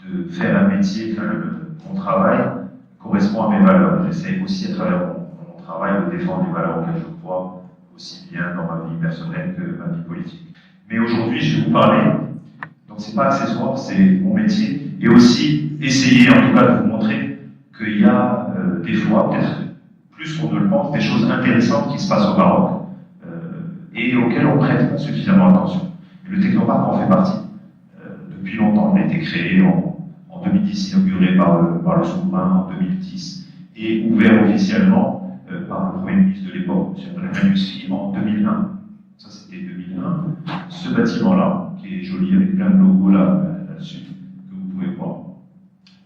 de faire un métier, mon travail, correspond à mes valeurs. J'essaie aussi, à travers mon travail, de défendre les valeurs auxquelles je crois, aussi bien dans ma vie personnelle que ma vie politique. Mais aujourd'hui, je vais vous parler, donc c'est pas accessoire, c'est mon métier, et aussi essayer en tout cas de vous montrer qu'il y a des fois, peut-être plus qu'on ne le pense, des choses intéressantes qui se passent au Maroc et auxquelles on prête pas suffisamment attention. Et le Technoparc en fait partie. Depuis longtemps, il a été créé en 2010, inauguré par le souverain en 2010 et ouvert officiellement par le Premier ministre de l'époque, M. Abdelrahmane Yousfi, en 2001. Ça, c'était 2001. Ce bâtiment-là, qui est joli avec plein de logos là-dessus, que vous pouvez voir,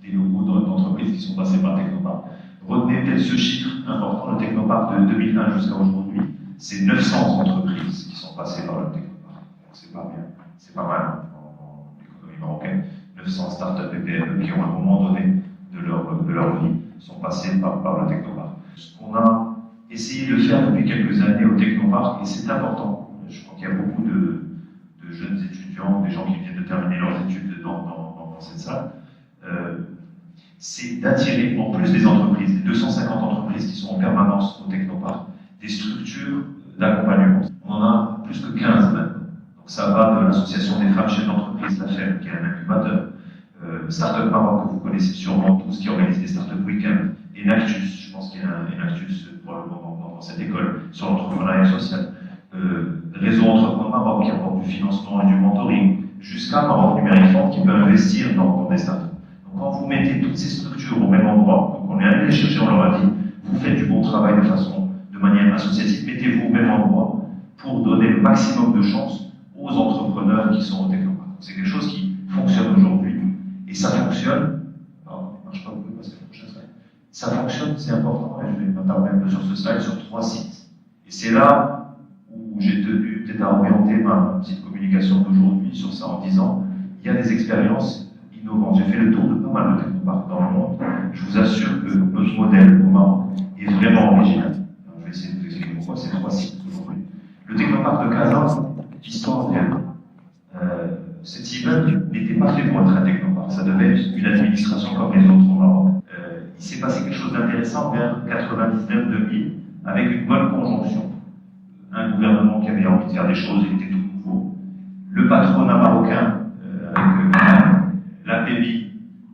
des logos d'entreprises qui sont passées par Technoparc. Retenez peut-être ce chiffre important, le Technoparc de 2001 jusqu'à aujourd'hui, c'est 900 entreprises qui sont passées par le Technoparc. C'est pas bien, c'est pas mal en économie marocaine. 900 startups et PME qui ont à un moment donné de leur vie sont passées par le Technoparc. Ce qu'on a essayé de faire depuis quelques années au Technoparc, et c'est important, je crois qu'il y a beaucoup de jeunes étudiants, des gens qui viennent de terminer leurs études dans cette salle, c'est d'attirer, en plus des entreprises, des 250 entreprises qui sont en permanence au Technoparc, des structures d'accompagnement. On en a plus que 15 maintenant. Donc ça va de l'association des femmes chefs d'entreprise, la FEM, qui est un incubateur, Startup Maroc, que vous connaissez sûrement tous, qui organise des Startup Weekends, Enactus, je pense qu'il y a un Enactus probablement dans cette école, sur l'entrepreneuriat social, Réseau Entrepreneur Maroc, qui apporte du financement et du mentoring, jusqu'à Maroc Numérique Forte, qui peut investir dans des startups. Donc quand vous mettez toutes ces structures au même endroit, donc on est allé les chercher, on leur a dit, vous faites du bon travail de manière associative, mettez-vous au même endroit pour donner le maximum de chances aux entrepreneurs qui sont au Technoparc. C'est quelque chose qui fonctionne aujourd'hui, et ça fonctionne, alors il ne marche pas beaucoup parce que la prochaine slide, ça fonctionne, c'est important, et je vais m'attarder un peu sur ce slide, sur 3 sites. Et c'est là où j'ai tenu peut-être à orienter ma petite communication d'aujourd'hui sur ça en disant, il y a des expériences innovantes. J'ai fait le tour de pas mal de Technoparc dans le monde. Je vous assure que notre modèle au Maroc est vraiment original. Alors, je vais essayer de vous expliquer pourquoi c'est 3 sites aujourd'hui. Le Technoparc de Casa, histoire réelle. Cet immeuble n'était pas fait pour être un Technoparc. Ça devait être une administration comme les autres au Maroc. Il s'est passé quelque chose d'intéressant vers 99-2000 avec une bonne conjonction. Un gouvernement qui avait envie de faire des choses, il était tout nouveau. Le patronat marocain, avec l'APBI,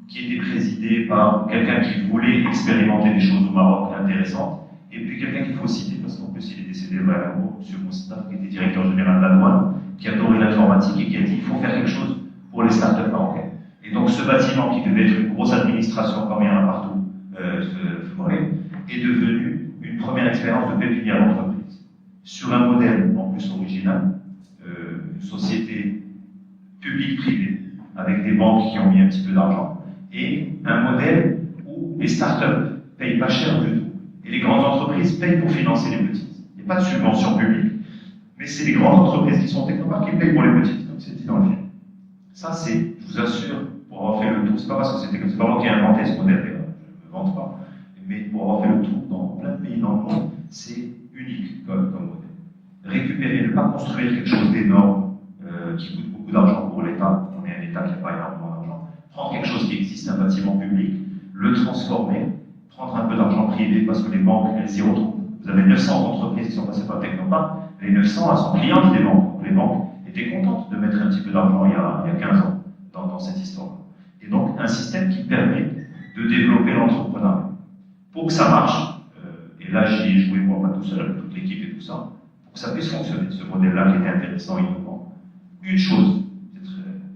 qui était présidé par quelqu'un qui voulait expérimenter des choses au Maroc intéressantes, et puis quelqu'un qu'il faut citer, parce qu'en plus il est décédé à M. Moustapha, qui était directeur général de la douane, qui adorait l'informatique et qui a dit il faut faire quelque chose pour les startups marocaines. Et donc ce bâtiment, qui devait être une grosse administration comme il y en a partout, est devenu une première expérience de pépinière d'entreprise. Sur un modèle en plus original, une société publique-privée, avec des banques qui ont mis un petit peu d'argent, et un modèle où les startups payent pas cher du tout, et les grandes entreprises payent pour financer les petites. Il n'y a pas de subvention publique, mais c'est les grandes entreprises qui sont Technoparc qui payent pour les petites, comme c'est dit dans le film. Ça, c'est, je vous assure, pour avoir fait le tour, c'est pas parce que c'est pas moi qui ai inventé ce modèle, je ne me vante pas, mais pour avoir fait le tour dans plein de pays dans le monde, c'est unique comme modèle. Récupérer, ne pas construire quelque chose d'énorme qui coûte beaucoup d'argent pour l'État, on est un État qui n'a pas énormément d'argent, prendre quelque chose qui existe, un bâtiment public, le transformer, prendre un peu d'argent privé parce que les banques, elles y retrouvent. Vous avez 900 entreprises qui sont passées par Technoparc, les 900, elles sont clientes des banques. Donc les banques étaient contentes de mettre un petit peu d'argent il y a 15 ans dans cette histoire. Et donc un système qui permet de développer l'entrepreneuriat. Pour que ça marche, et là j'y ai joué moi pas tout seul, avec toute l'équipe et tout ça, pour que ça puisse fonctionner, ce modèle-là qui était intéressant et innovant, une chose,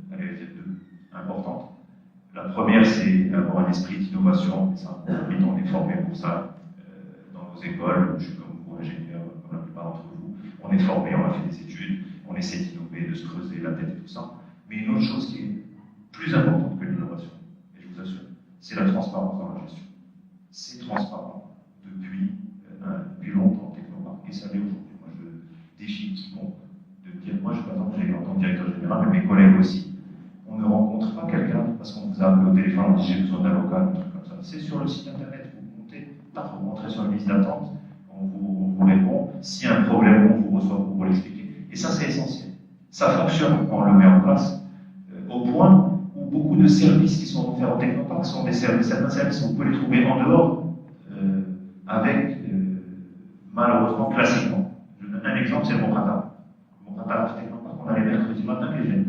peut-être deux, importante. La première, c'est avoir un esprit d'innovation, et ça, on est formé pour ça dans nos écoles, je suis comme vous, ingénieur, comme la plupart d'entre vous, on est formé, on a fait des études, on essaie d'innover, de se creuser la tête et tout ça. Mais une autre chose qui est plus importante que l'innovation, et je vous assure, c'est la transparence dans la gestion. C'est transparent depuis longtemps, Technoparc, et ça l'est aujourd'hui. Moi, je défie quiconque de me dire, moi, par exemple, j'ai en tant que directeur général, mais mes collègues aussi, on ne rencontre pas quelqu'un parce qu'on vous a appelé au téléphone, on dit j'ai besoin d'avocat, un truc comme ça. C'est sur le site internet, vous montez, vous rentrez sur la liste d'attente, on vous répond. S'il y a un problème, on vous reçoit pour vous l'expliquer. Et ça, c'est essentiel. Ça fonctionne quand on le met en place, au point où beaucoup de services qui sont offerts au Technopark sont des services, certains services, on peut les trouver en dehors, avec, malheureusement, classiquement. Je donne un exemple, c'est le Moncata. Le Moncata, Technopark, on a les mercredis matin, les jeunes,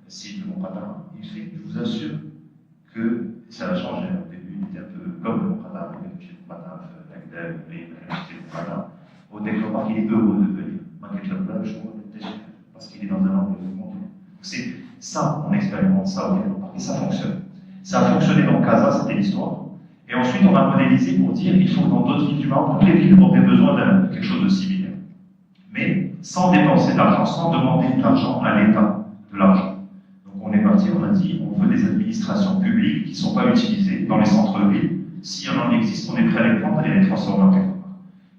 si le Moncata, il fait, je vous assure que ça a changé. Au début, il était un peu comme le Moncata, chez le Moncata, au Technopark, il est heureux de venir. Parce qu'il est dans un environnement. C'est ça, on expérimente ça au Technopark, et ça fonctionne. Ça a fonctionné dans Casa, c'était l'histoire. Et ensuite, on a modélisé pour dire qu'il faut que dans d'autres villes du Maroc, toutes les villes auraient besoin de quelque chose de similaire. Mais sans dépenser d'argent, sans demander de l'argent à l'État, de l'argent. Donc on est parti, on a dit, on veut des administrations publiques qui ne sont pas utilisées dans les centres-villes. S'il y en existe, on est prêt à les prendre et les transformer en Technopark.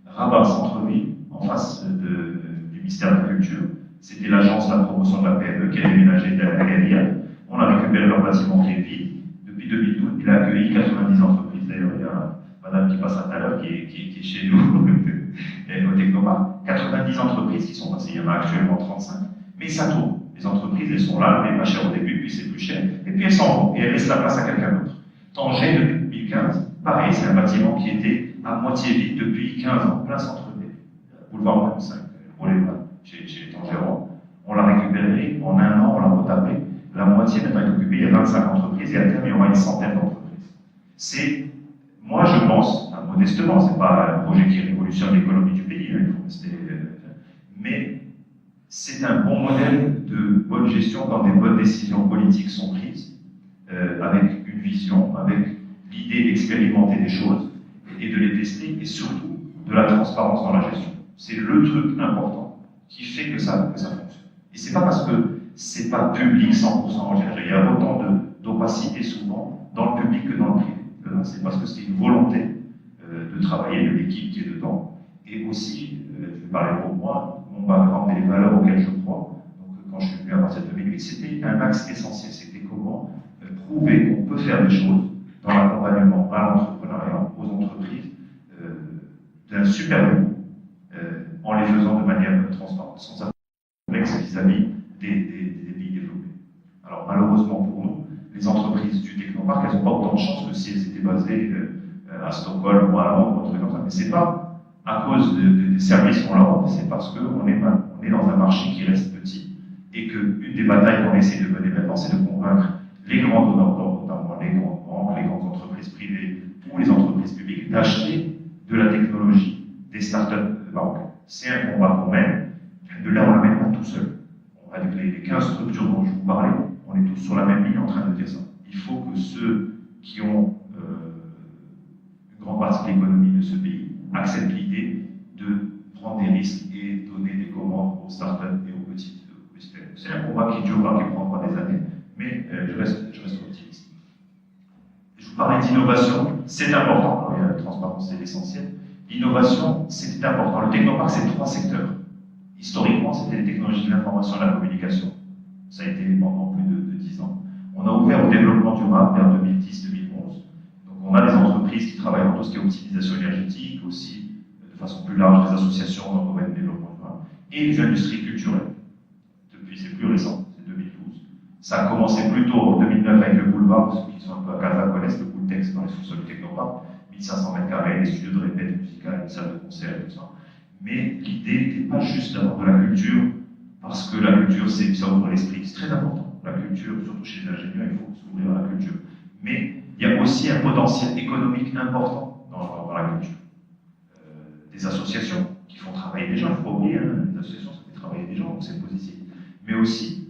Rabat, centre-ville, en face du ministère de la Culture, c'était l'agence de la promotion de la PME qui a déménagé de la Galia. On a récupéré leur bâtiment qui est vide. Depuis 2012, il a accueilli 90 entreprises. D'ailleurs, il y a madame qui passe à tout à l'heure qui est chez nous au Technopark. 90 entreprises qui sont passées. Il y en a actuellement 35. Mais ça tourne. Les entreprises, elles sont là, mais pas cher au début, puis c'est plus cher. Et puis elles s'en vont. Et elles laissent la place à quelqu'un d'autre. Tanger, depuis 2015, pareil, c'est un bâtiment qui était à moitié vide depuis 15 ans, plein centre-ville. Boulevard 25, pour les bas, chez les Tangérons. On l'a récupéré, en un an, on l'a retapé. La moitié maintenant est occupée, il y a 25 entreprises, et à terme, il y aura une centaine d'entreprises. C'est, moi je pense, modestement, c'est pas un projet qui révolutionne l'économie du pays, il faut rester, mais c'est un bon modèle de bonne gestion quand des bonnes décisions politiques sont prises, avec une vision, avec l'idée d'expérimenter des choses et de les tester, et surtout de la transparence dans la gestion. C'est le truc important qui fait que ça fonctionne. Et c'est pas parce que c'est pas public 100% en général. Il y a autant d'opacité souvent dans le public que dans le privé. C'est parce que c'est une volonté de travailler de l'équipe qui est dedans. Et aussi, je vais parler pour moi, mon background et les valeurs auxquelles je crois. Donc quand je suis venu à partir de 2008, c'était un axe essentiel. C'était comment prouver qu'on peut faire des choses dans l'accompagnement à l'entrepreneuriat, aux entreprises, d'un super niveau, en les faisant de manière transparente, sans avoir de complexe vis-à-vis des pays développés. Alors malheureusement pour nous, les entreprises du Technopark, elles n'ont pas autant de chance que si elles étaient basées à Stockholm ou à Londres, ou un truc comme ça. Mais c'est pas à cause des services qu'on leur offre, c'est parce qu'on est dans un marché qui reste petit et qu'une des batailles qu'on essaie de mener maintenant, c'est de convaincre les grands donneurs d'ordre, notamment les grandes banques, les grandes entreprises privées ou les entreprises publiques, d'acheter de la technologie des startups marocaines. C'est un combat qu'on mène. De là, on ne la mène pas tout seul. Avec les 15 structures dont je vous parlais, on est tous sur la même ligne en train de dire ça. Il faut que ceux qui ont une grande partie de l'économie de ce pays acceptent l'idée de prendre des risques et donner des commandes aux startups et aux petites PME. C'est un combat qui durera, qui prendra des années, mais je reste optimiste. Je vous parlais d'innovation, c'est important. La transparence, c'est l'essentiel. L'innovation, c'était important. Le Technopark, c'est 3 secteurs. Historiquement, c'était les technologies de l'information et de la communication. Ça a été pendant plus de 10 ans. On a ouvert au développement durable vers 2010-2011. Donc on a des entreprises qui travaillent dans tout ce qui est optimisation énergétique, aussi de façon plus large des associations dans le domaine du développement durable, et les industries culturelles. Depuis, c'est plus récent, c'est 2012. Ça a commencé plutôt en 2009 avec le boulevard, ceux qui sont un peu à Casa connaissent le Boultex dans les sous-sols du Technopark, 1500 mètres carrés, les studios de répète musicale, les salles de concert et tout ça. Mais l'idée n'était pas juste d'avoir de la culture, parce que la culture, ça ouvre l'esprit, c'est très important. La culture, surtout chez les ingénieurs, il faut s'ouvrir à la culture. Mais il y a aussi un potentiel économique important dans la culture. Des associations qui font travailler des gens, il ne faut pas oublier, les associations, ça fait travailler des gens, donc c'est positif. Mais aussi,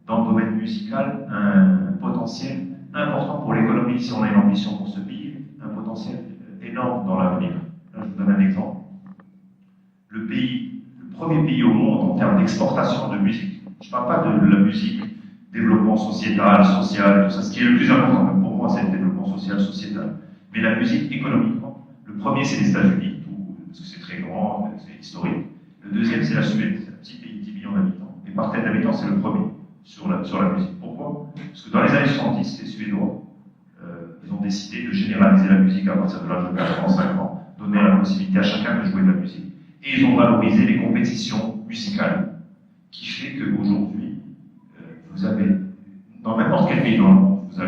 dans le domaine musical, un potentiel important pour l'économie, si on a une ambition pour ce pays, un potentiel énorme dans l'avenir. Là, je vous donne un exemple. Le premier pays au monde en termes d'exportation de musique. Je ne parle pas de la musique, développement sociétal, social, tout ça. Ce qui est le plus important, même pour moi, c'est le développement social, sociétal. Mais la musique, économiquement, le premier, c'est les États-Unis, parce que c'est très grand, c'est historique. Le deuxième, c'est la Suède, c'est un petit pays de 10 millions d'habitants. Et par tête d'habitants, c'est le premier sur la musique. Pourquoi? Parce que dans les années 70, les Suédois, ils ont décidé de généraliser la musique à partir de l'âge de 85 ans, donner la possibilité à chacun de jouer de la musique. Et ils ont valorisé les compétitions musicales, qui fait qu'aujourd'hui, vous avez, dans n'importe quel pays dans le monde, vous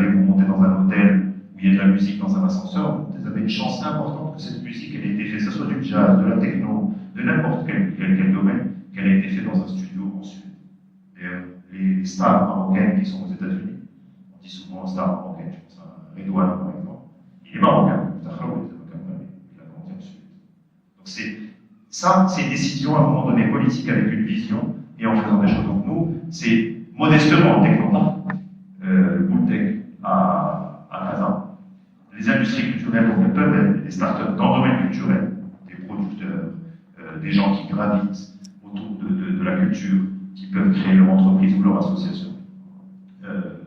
il y a de la musique dans un ascenseur, vous avez une chance importante que cette musique elle ait été faite, que ce soit du jazz, de la techno, de n'importe quel domaine, qu'elle ait été faite dans un studio en Suède. Les stars marocaines qui sont aux États-Unis, on dit souvent stars marocaines, je pense à Redouane par exemple, il est marocain, il a grandi en Suède. Donc c'est une décision à un moment donné politique avec une vision et en faisant des choses. Donc nous, c'est modestement en Technopark, Boultec à Kazan. Les industries culturelles, donc elles peuvent être des startups dans le domaine culturel, des producteurs, des gens qui gravitent autour de la culture, qui peuvent créer leur entreprise ou leur association.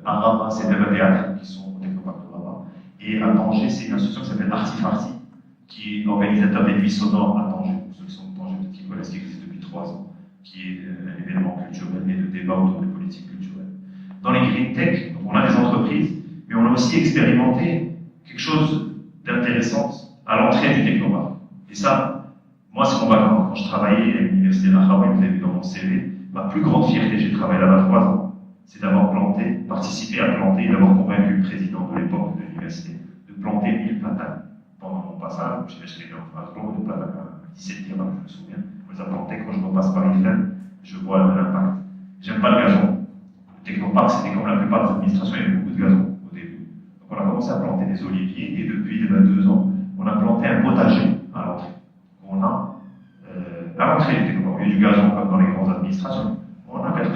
À Rabat, c'est des théâtres qui sont au Technopark de Rabat. Et à Tanger, c'est une association qui s'appelle Artifarti, qui est organisateur des nuits sonores à Tanger. Pour ceux qui sont de Tanger, peut-être qu'ils connaissent, qui existe depuis 3 ans, qui est un événement culturel et de débat autour des politiques culturelles. Dans les Green Tech, donc on a des entreprises, mais on a aussi expérimenté quelque chose d'intéressant à l'entrée du Technopark. Et ça, moi, c'est mon background. Quand je travaillais à l'université d'Akhawa, vous avez vu dans mon CV, ma plus grande fierté, j'ai travaillé là-bas 3 ans, c'est d'avoir participé à planter, d'avoir convaincu le président de l'époque de l'université de planter 1000 platanes. Pendant mon passage, j'ai acheté un phrase de platanes à 17e, je me souviens. Je les ai plantés quand je repasse par Ifrane, je vois l'impact. J'aime pas le gazon. Le Technopark, c'était comme la plupart des administrations, il y avait beaucoup de gazon au début. Donc on a commencé à planter des oliviers et depuis 2 ans, on a planté un potager à l'entrée. On a à l'entrée du Technopark, il y a du gazon comme dans les grandes administrations. On a quelques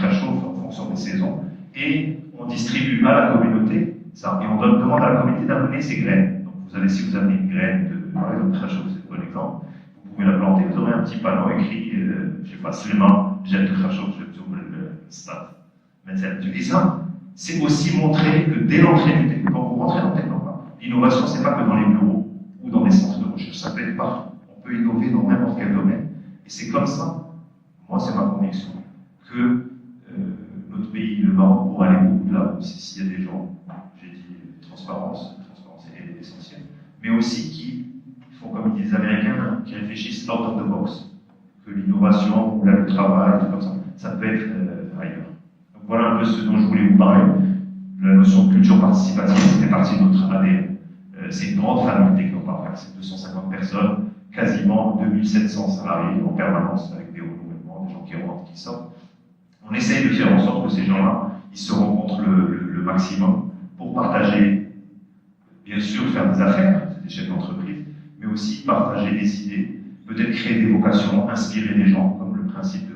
réchauffe en fonction des saisons et on distribue à la communauté ça et on demande à la communauté d'amener ses graines. Donc si vous amenez une graine par exemple réchauffe, c'est un bon exemple, vous pouvez la planter, vous aurez un petit panneau écrit, je sais pas, Suleiman, j'aime le réchauffe, je vais le stade. Mais et ça, c'est aussi montrer que dès l'entrée du Technopark, quand vous rentrez dans le Technopark, l'innovation c'est pas que dans les bureaux ou dans les centres de recherche, ça peut être partout. On peut innover dans n'importe quel domaine. Et c'est comme ça, moi c'est ma conviction, que notre pays, le Maroc, pourra aller beaucoup de là, s'il y a des gens, j'ai dit transparence est essentielle, mais aussi qui font comme ils disent les Américains, qui réfléchissent out of the box, que l'innovation, ou là, le travail, tout comme ça peut être ailleurs. Donc voilà un peu ce dont je voulais vous parler. La notion de culture participative, c'était partie de notre ADN. C'est une grande famille Technopark, c'est 250 personnes, quasiment 2700 salariés en permanence, avec des renouvellements, des gens qui rentrent, qui sortent. On essaye de faire en sorte que ces gens-là, ils se rencontrent le maximum pour partager, bien sûr, faire des affaires, c'est des chefs d'entreprise, mais aussi partager des idées, peut-être créer des vocations, inspirer des gens, comme le principe de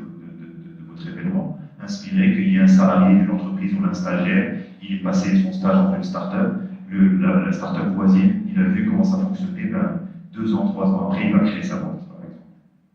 votre événement, inspirer qu'il y ait un salarié d'une entreprise ou un stagiaire, il est passé son stage dans une start-up, la start-up voisine, il a vu comment ça fonctionnait, 2 ans, 3 ans après, il va créer sa boîte, par exemple.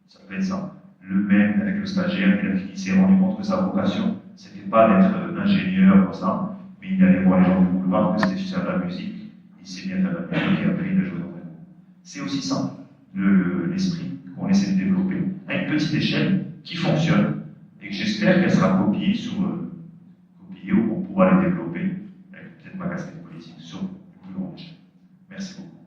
Ça peut être ça. Le même avec le stagiaire, il s'est rendu compte que sa vocation, c'était pas d'être ingénieur comme ça, mais il allait voir les gens du boulevard, que c'était faire de la musique. Il s'est mis à faire de la musique et après il a joué dans un groupe. C'est aussi ça, l'esprit qu'on essaie de développer, à une petite échelle qui fonctionne et que j'espère qu'elle sera copiée ou qu'on pourra les développer avec peut-être ma casquette politique sur une plus grande échelle. Merci beaucoup.